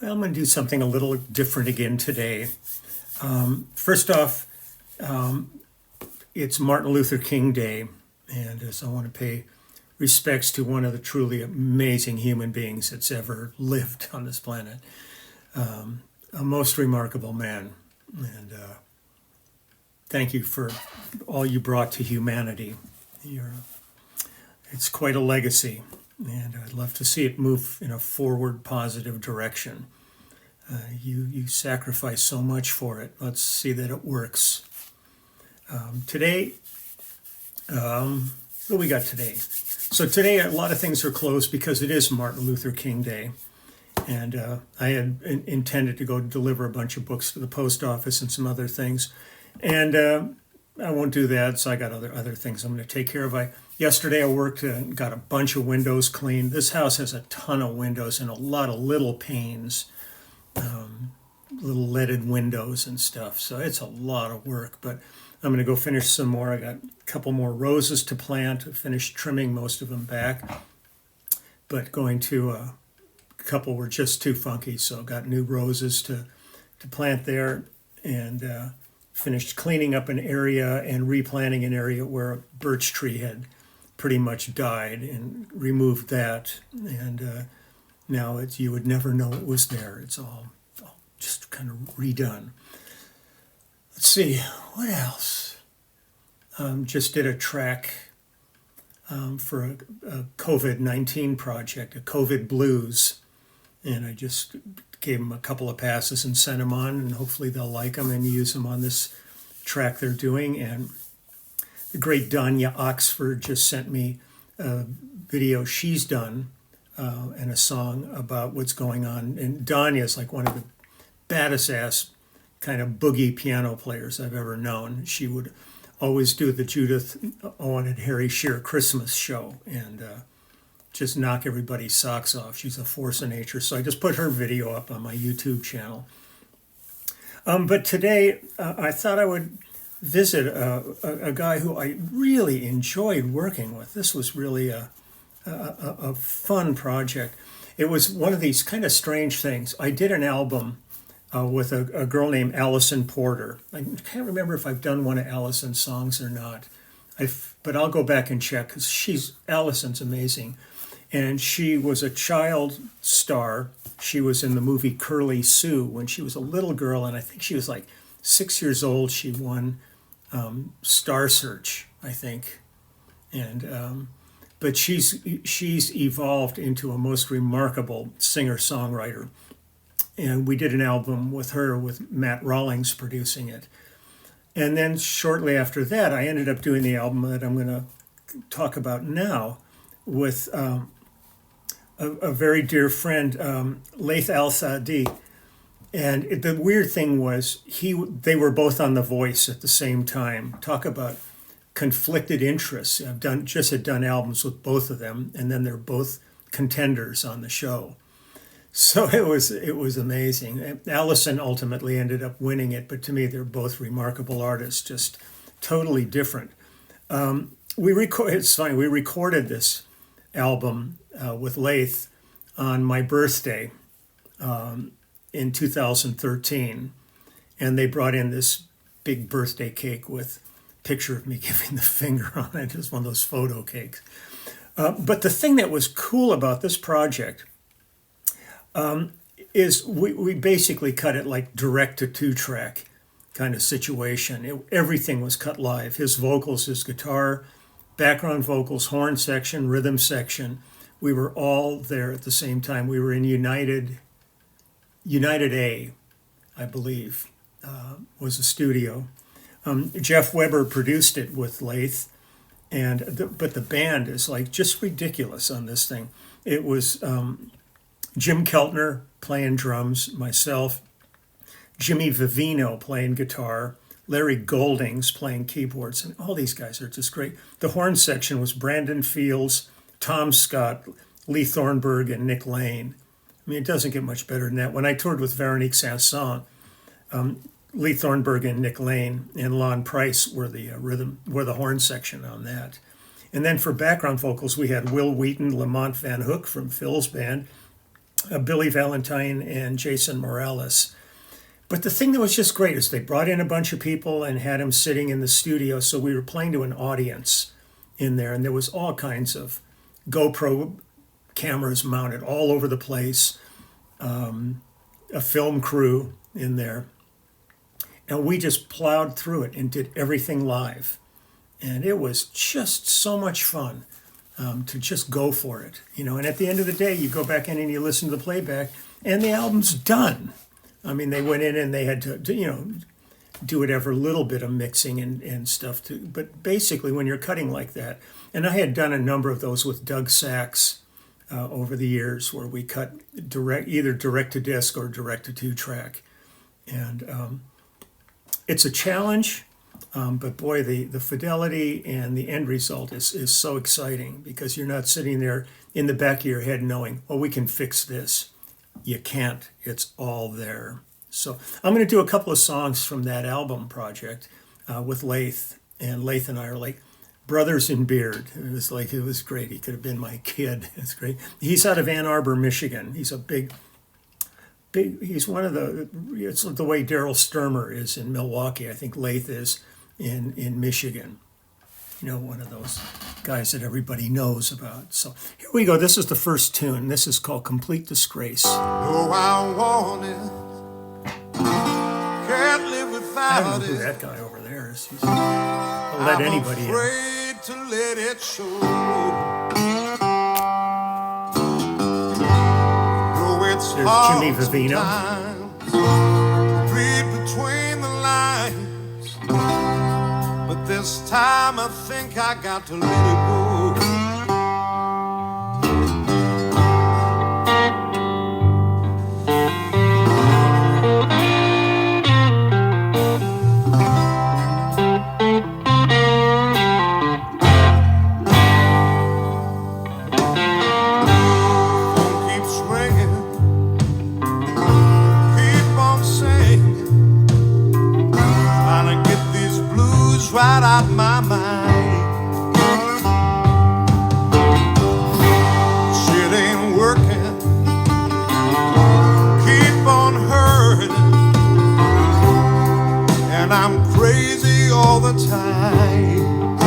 I'm going to do something a little different again today. First off, it's Martin Luther King Day, and as I want to pay respects to one of the truly amazing human beings that's ever lived on this planet, a most remarkable man. And thank you for all you brought to humanity. It's quite a legacy, and I'd love to see it move in a forward, positive direction. You sacrifice so much for it. Let's see that it works. Today, what do we got today? So today, a lot of things are closed because it is Martin Luther King Day. And I had intended to go deliver a bunch of books to the post office and some other things. And I won't do that, so I got other things I'm going to take care of. Yesterday I worked and got a bunch of windows cleaned. This house has a ton of windows and a lot of little panes, little leaded windows and stuff. So it's a lot of work, but I'm going to go finish some more. I got a couple more roses to plant. I finished trimming most of them back, but going to a couple were just too funky, so got new roses to plant there, and finished cleaning up an area and replanting an area where a birch tree had pretty much died, and removed that, and now you would never know it was there. It's all just kind of redone. Let's see, what else? Just did a track for a COVID-19 project, a COVID blues, and I just gave them a couple of passes and sent them on, and hopefully they'll like them and use them on this track they're doing. And the great Danya Oxford just sent me a video she's done and a song about what's going on. And Danya is like one of the baddest ass kind of boogie piano players I've ever known. She would always do the Judith Owen and Harry Shearer Christmas show and just knock everybody's socks off. She's a force of nature. So I just put her video up on my YouTube channel. But today I thought I would visit a guy who I really enjoyed working with. This was really a fun project. It was one of these kind of strange things. I did an album with a girl named Allison Porter. I can't remember if I've done one of Allison's songs or not, but I'll go back and check because Allison's amazing. And she was a child star. She was in the movie Curly Sue when she was a little girl, and I think she was like 6 years old. She won Star Search, I think, and but she's evolved into a most remarkable singer-songwriter. And we did an album with her, with Matt Rawlings producing it. And then shortly after that, I ended up doing the album that I'm going to talk about now with a very dear friend, Laith Al-Saadi. And the weird thing was they were both on The Voice at the same time. Talk about conflicted interests. I've done albums with both of them, and then they're both contenders on the show. So it was amazing. Allison ultimately ended up winning it, but to me they're both remarkable artists, just totally different. It's funny, we recorded this album with Laith on my birthday in 2013, and they brought in this big birthday cake with a picture of me giving the finger on it, just one of those photo cakes. But the thing that was cool about this project is we basically cut it like direct to two-track kind of situation. Everything was cut live. His vocals, his guitar, background vocals, horn section, rhythm section. We were all there at the same time. We were in United A, I believe, was a studio. Jeff Weber produced it with Laith, but the band is like just ridiculous on this thing. It was Jim Keltner playing drums, myself, Jimmy Vivino playing guitar, Larry Goldings playing keyboards, and all these guys are just great. The horn section was Brandon Fields, Tom Scott, Lee Thornburg, and Nick Lane. I mean, it doesn't get much better than that. When I toured with Veronique Sanson, Lee Thornburg and Nick Lane and Lon Price were the horn section on that. And then for background vocals, we had Will Wheaton, Lamont Van Hook from Phil's band, Billy Valentine and Jason Morales. But the thing that was just great is they brought in a bunch of people and had them sitting in the studio. So we were playing to an audience in there, and there was all kinds of GoPro cameras mounted all over the place, a film crew in there. And we just plowed through it and did everything live. And it was just so much fun to just go for it. And at the end of the day, you go back in and you listen to the playback, and the album's done. I mean, they went in and they had to do whatever little bit of mixing and stuff. But basically, when you're cutting like that, and I had done a number of those with Doug Sachs over the years, where we cut either direct to disc or direct to 2-track. And it's a challenge, but boy, the fidelity and the end result is so exciting, because you're not sitting there in the back of your head knowing, oh, we can fix this. You can't. It's all there. So I'm going to do a couple of songs from that album project with Laith, and Laith and I are like brothers in beard. It was great. He could have been my kid. It's great. He's out of Ann Arbor, Michigan. He's a big, he's one of it's the way Daryl Sturmer is in Milwaukee. I think Laith is in Michigan. One of those guys that everybody knows about. So here we go. This is the first tune. This is called Complete Disgrace. No, I want it. Can't live without I don't know who it. that guy over there is. He'll let anybody in. I'm afraid to let it show. No, it's There's hard Jimmy Vivino. sometimes to read between the lines, but this time I think I got to let it go. Right out my mind. Shit ain't working. Keep on hurting, and I'm crazy all the time.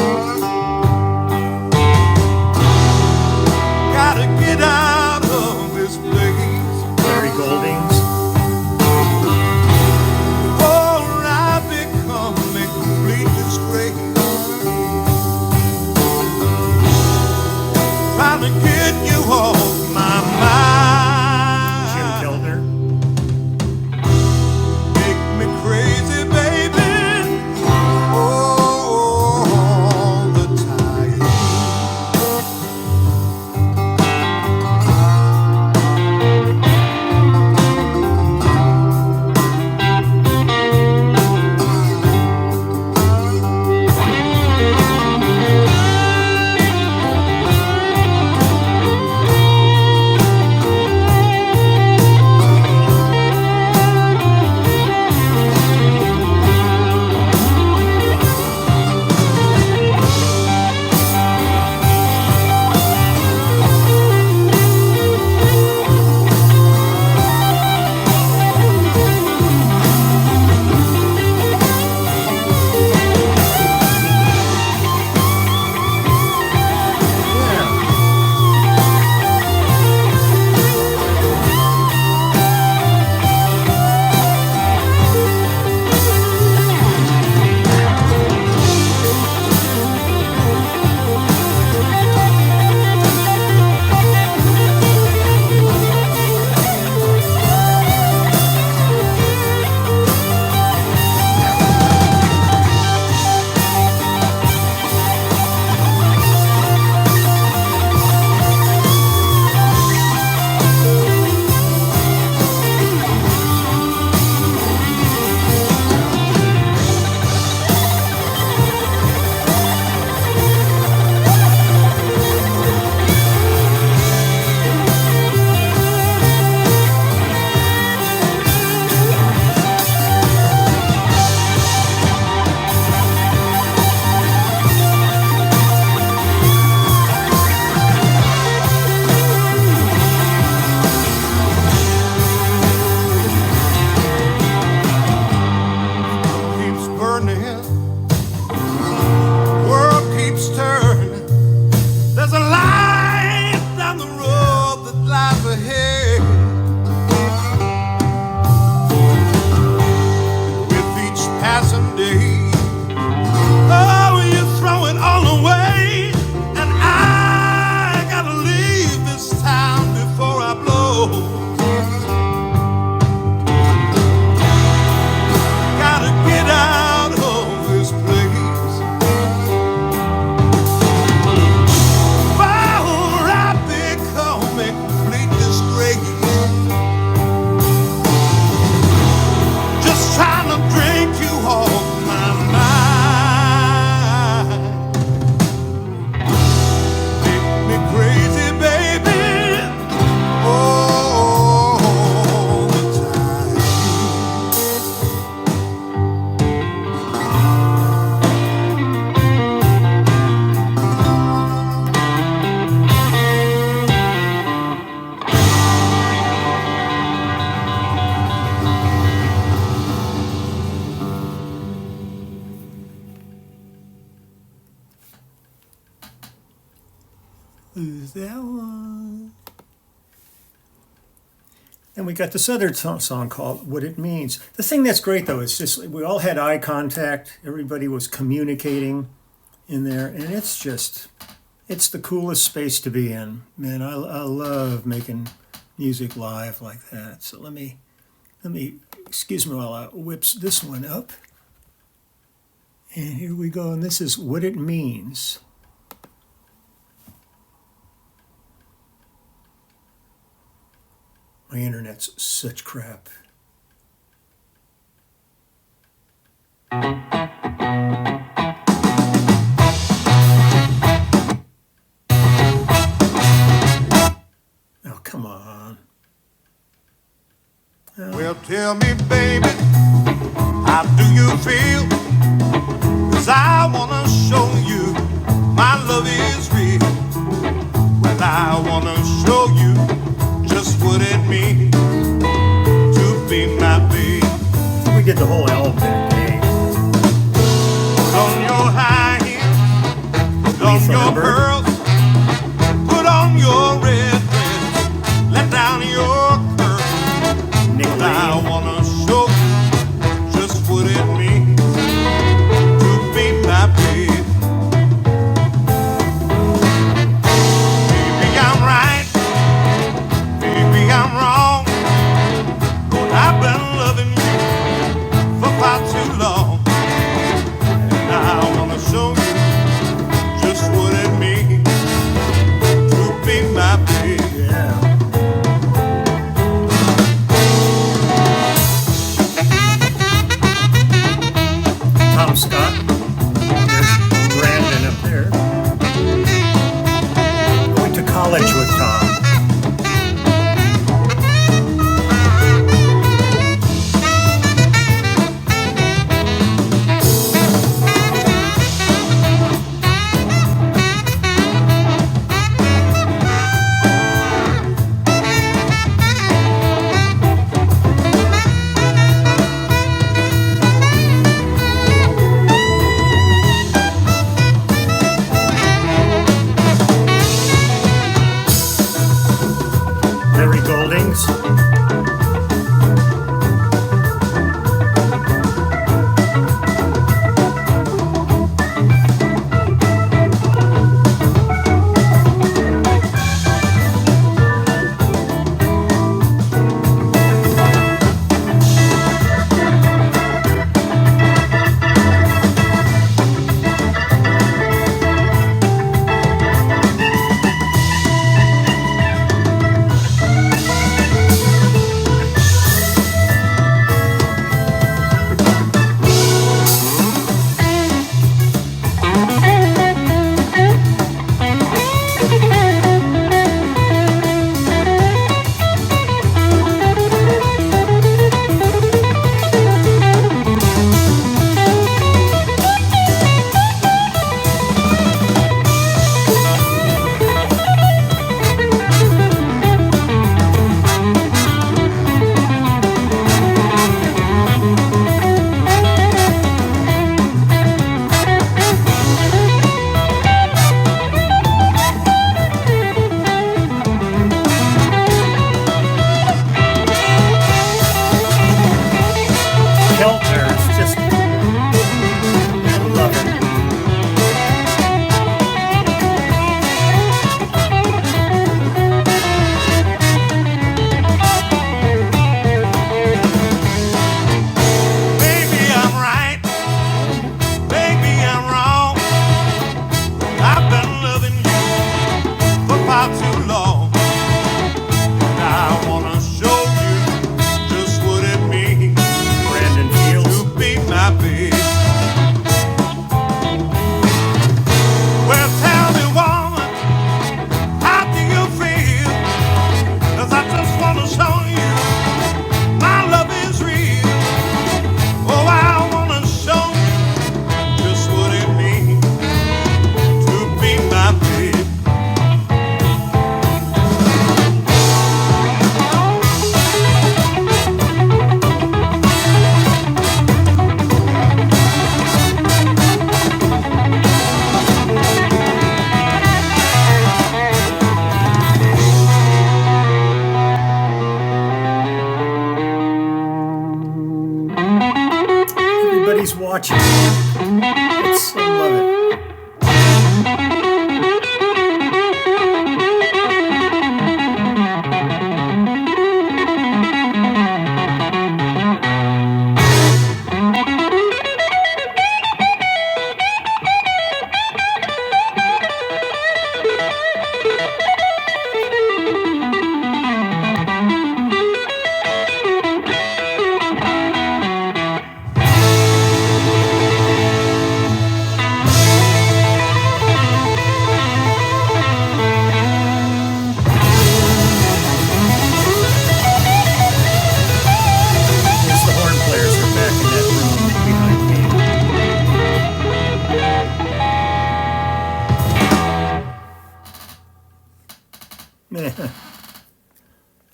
Gotta get out of this place. Larry Goldings. Trying to get you off my mind. Jim Keltner. Make me crazy, baby. Oh, is that one. And we got this other song called What It Means. The thing that's great, though, is just we all had eye contact. Everybody was communicating in there. And it's the coolest space to be in. Man, I love making music live like that. So let me, excuse me while I whips this one up. And here we go. And this is What It Means. My internet's such crap. Oh, come on. Well, tell me, baby, how do you feel? 'Cause I wanna show you my love is real. Well, I wanna show you just what it means to be my babe. We did the whole album today. Put on your high heels, put on your pearls, put on your red dress, let down your curls. I wanna show you just what it means to be my babe. Maybe I'm right, maybe I'm wrong, but I've been loving you for far too long. And I wanna show you just what it means to be my babe. Yeah. Tom Scott. There's Brandon up there. I went to college with Tom. Mary Goldings.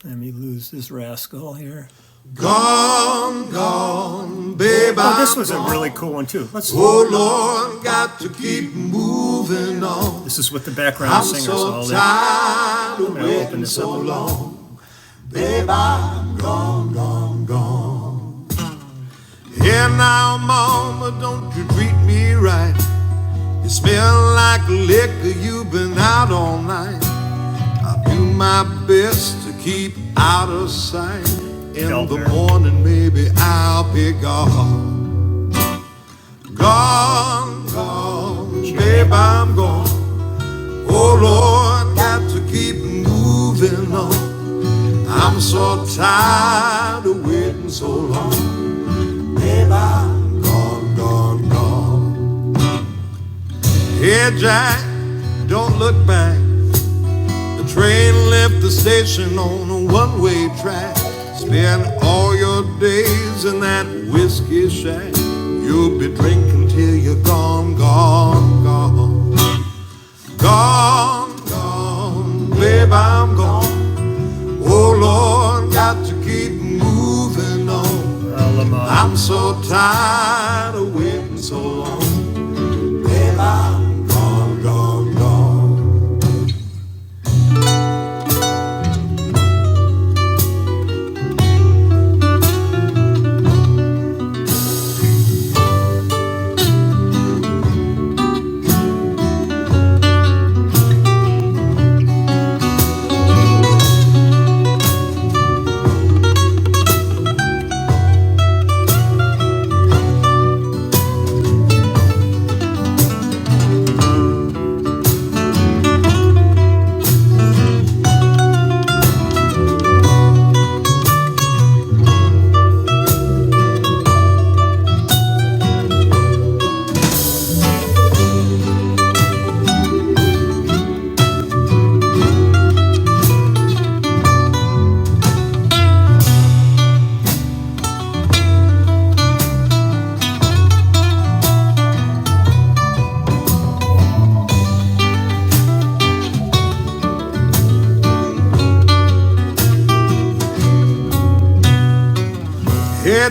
Let me lose this rascal here. Gone, gone, babe. Oh, this was a really cool one too. Oh Lord, got to keep moving on. This is what the background I'm singers so all tired of open waiting this so up. long. Babe, I'm gone, gone, gone. Here now, mama, don't you treat me right. You smell like liquor, you've been out all night. I'll do my best to keep out of sight. In the morning, maybe I'll be gone. Gone, gone, babe, I'm gone. Oh Lord, got to keep moving on. I'm so tired of waiting so long. Babe, I'm gone, gone, gone. Hey Jack, don't look back. The train left the station on a one-way track. Spend all your days in that whiskey shack. You'll be drinking till you're gone, gone, gone. Gone, gone, babe, I'm gone. Oh Lord, got to keep moving on. I'm so tired of waiting so long. Babe, I'm gone, gone, gone.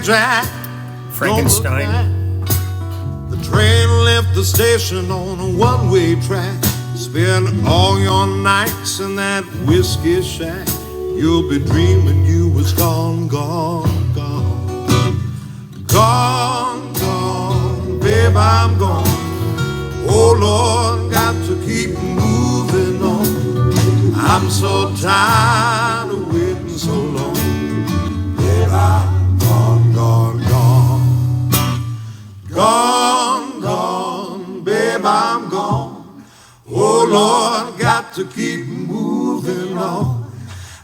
Jack, Frankenstein. The train left the station on a one-way track. Spend all your nights in that whiskey shack. You'll be dreaming you was gone, gone, gone. Gone, gone, babe, I'm gone. Oh Lord, got to keep moving on. I'm so tired of waiting so long. Babe, I'm gone, gone, gone. Gone, gone, babe, I'm gone. Oh Lord, got to keep moving on.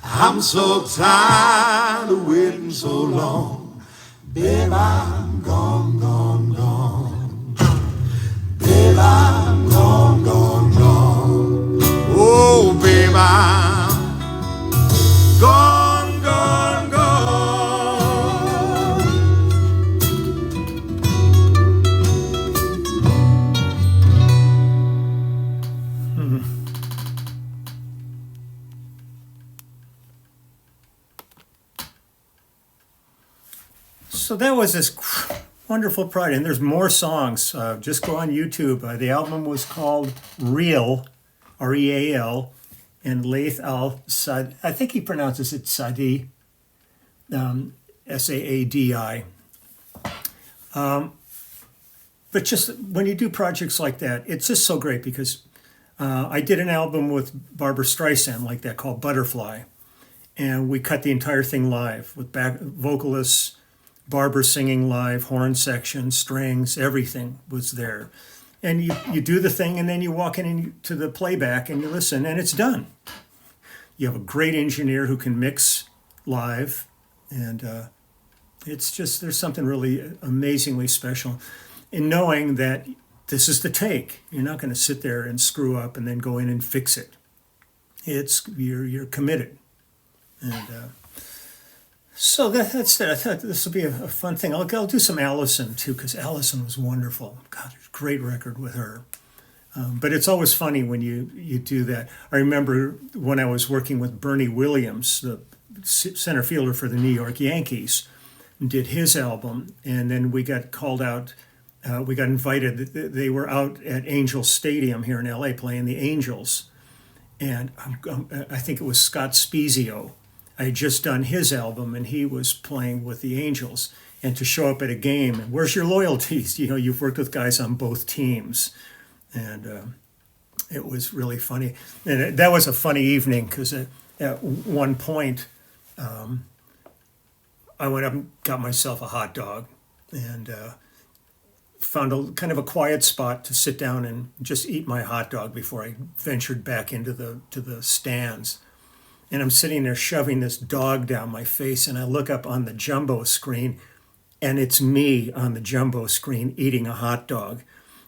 I'm so tired of waiting so long. Babe, I'm gone, gone, gone. Babe, I'm gone, gone, gone. Oh, babe, I'm gone, gone, gone. So that was this wonderful project, and there's more songs. Just go on YouTube. The album was called Real, R-E-A-L, and Laith Al-Saadi. I think he pronounces it Saadi, S-A-A-D-I. But just when you do projects like that, it's just so great because I did an album with Barbra Streisand like that called Butterfly, and we cut the entire thing live with back vocalists. Barbara singing live, horn section, strings, everything was there. And you do the thing, and then you walk into the playback and you listen, and it's done. You have a great engineer who can mix live, and it's just, there's something really amazingly special in knowing that this is the take. You're not going to sit there and screw up and then go in and fix it. It's, you're committed. And so that's it. I thought this would be a fun thing. I'll do some Allison too, because Allison was wonderful. God, there's a great record with her. But it's always funny when you do that. I remember when I was working with Bernie Williams, the center fielder for the New York Yankees, and did his album. And then we got called out. We got invited. They were out at Angels Stadium here in LA playing the Angels. And I think it was Scott Spezio. I had just done his album, and he was playing with the Angels. And to show up at a game, and where's your loyalties? You know, you've worked with guys on both teams. And it was really funny. And that was a funny evening because at one point, I went up and got myself a hot dog and found a kind of a quiet spot to sit down and just eat my hot dog before I ventured back into the stands. And I'm sitting there shoving this dog down my face, and I look up on the jumbo screen, and it's me on the jumbo screen eating a hot dog.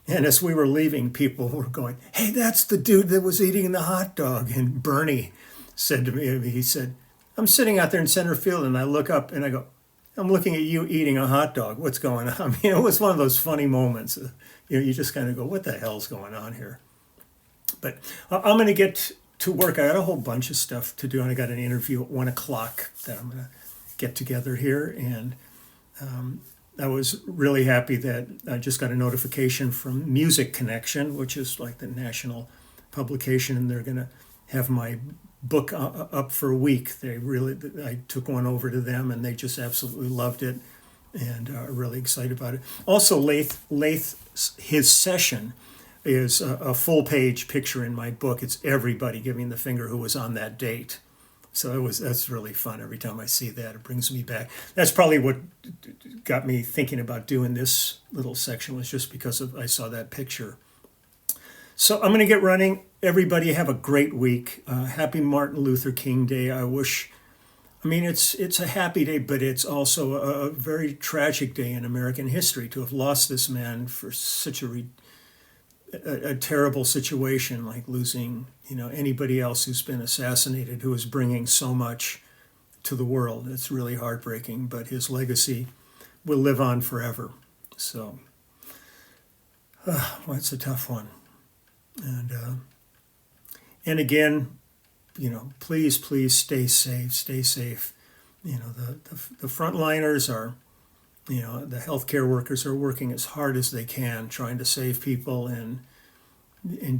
And as we were leaving, people were going, "Hey, that's the dude that was eating the hot dog." And Bernie said to me, he said, "I'm sitting out there in center field," and I look up and I go, "I'm looking at you eating a hot dog. What's going on?" I mean, it was one of those funny moments. You just kind of go, "What the hell's going on here?" But I'm going to get to work. I got a whole bunch of stuff to do, and I got an interview at 1:00 that I'm going to get together here. And I was really happy that I just got a notification from Music Connection, which is like the national publication, and they're going to have my book up for a week. I took one over to them, and they just absolutely loved it, and are really excited about it. Also, Laith, his session is a full-page picture in my book. It's everybody giving the finger who was on that date. So that's really fun. Every time I see that, it brings me back. That's probably what got me thinking about doing this little section, was just because I saw that picture. So I'm going to get running. Everybody have a great week. Happy Martin Luther King Day. It's a happy day, but it's also a very tragic day in American history to have lost this man for such a terrible situation, like losing, anybody else who's been assassinated, who is bringing so much to the world. It's really heartbreaking, but his legacy will live on forever. So, it's a tough one. And again, please stay safe. Stay safe. The frontliners are, the healthcare workers are working as hard as they can, trying to save people and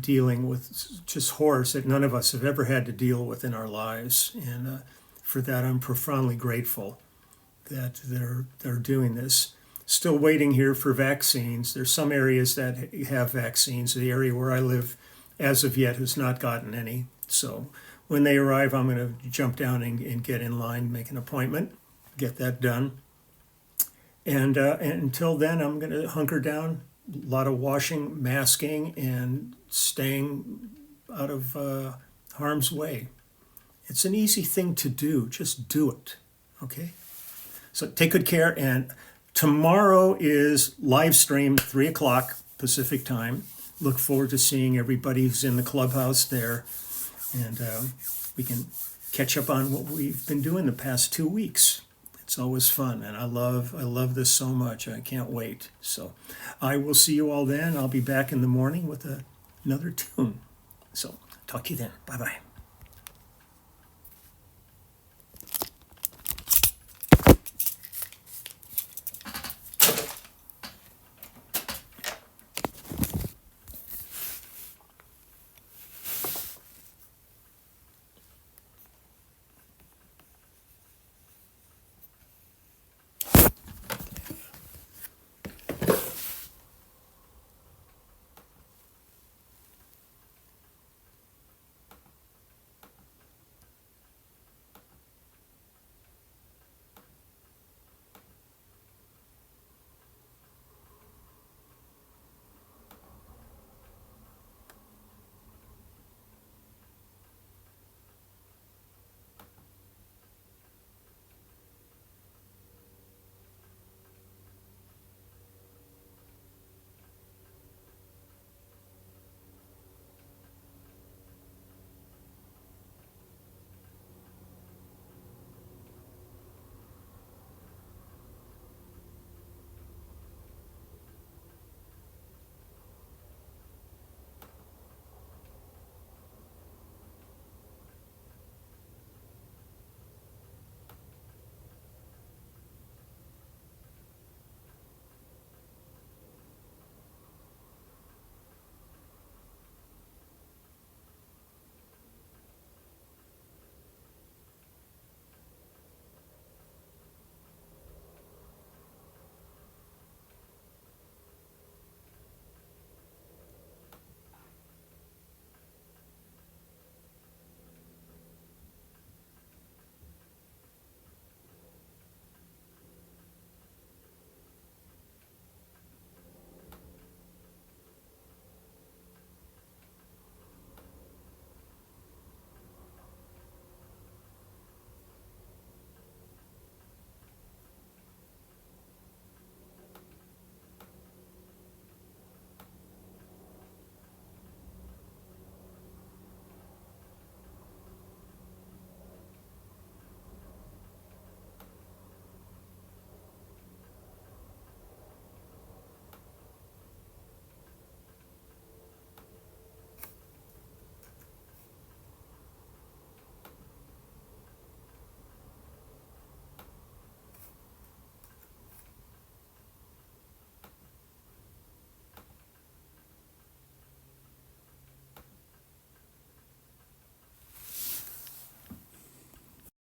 dealing with just horrors that none of us have ever had to deal with in our lives. And for that, I'm profoundly grateful that they're doing this. Still waiting here for vaccines. There's some areas that have vaccines. The area where I live, as of yet, has not gotten any. So when they arrive, I'm going to jump down and get in line, make an appointment, get that done. And until then, I'm going to hunker down. A lot of washing, masking, and staying out of harm's way. It's an easy thing to do. Just do it. Okay? So take good care. And tomorrow is live stream, 3:00 Pacific time. Look forward to seeing everybody who's in the clubhouse there. And we can catch up on what we've been doing the past 2 weeks. It's always fun, and I love this so much. I can't wait. So I will see you all then. I'll be back in the morning with another tune. So talk to you then. Bye-bye.